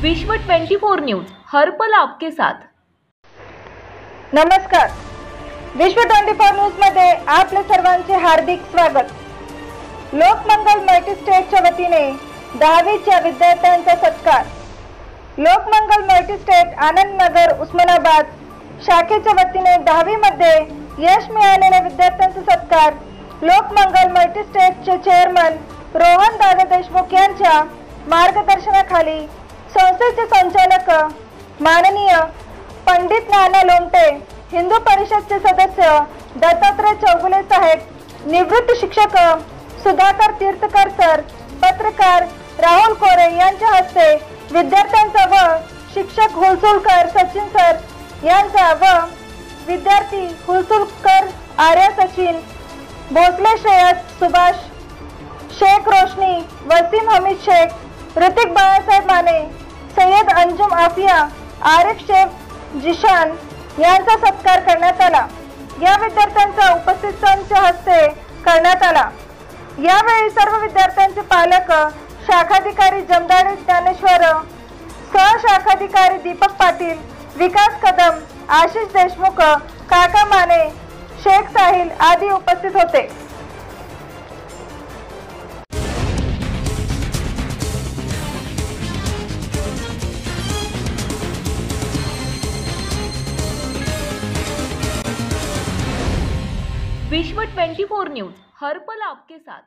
विश्व 24 न्यूज हर पल आपके साथ। नमस्कार, विश्व 24 न्यूज मध्ये आपले सर्वांचे हार्दिक स्वागत। लोकमंगल मल्टीस्टेटच्या वतीने 10वीच्या विद्यार्थ्यांचा सत्कार। लोकमंगल मल्टीस्टेट आनंद नगर उस्मानाबाद शाखेच्या वतीने 10वी मध्ये यश मिळालेल्या विद्यार्थ्यांचा सत्कार लोकमंगल मल्टीस्टेटचे चेअरमन रोहन दादा देशमुख यांच्या मार्गदर्शनाखाली संस्थेचे संचालक माननीय पंडित नाना लोमटे, हिंदू परिषदचे सदस्य दत्तात्रय चौगुले साहेब, निवृत्त शिक्षक सुधाकर तीर्थकर सर, पत्रकार राहुल कोरे यांच्या हस्ते विद्यार्थ्यांचा व शिक्षक हुलसुलकर सचिन सर यांचा व विद्यार्थी हुलसुलकर आर्या सचिन, भोसले श्रेयस सुभाष, शेख रोशनी, वसीम हमीद शेख, ऋतिक बाळासाहेब माने, सय्यद अंजुम आफिया, आरिफ शेख जिशान यांचा सत्कार करण्यात आला। या विद्यार्थ्यांचा उपस्थितांच्या हस्ते करण्यात आला। यावेळी सर्व विद्यार्थ्यांचे पालक, शाखाधिकारी जमदाडे ज्ञानेश्वर, सहशाखाधिकारी दीपक पाटील, विकास कदम, आशिष देशमुख, काका माने, शेख साहिल आदी उपस्थित होते। विश्व 24 न्यूज हर पल आपके साथ।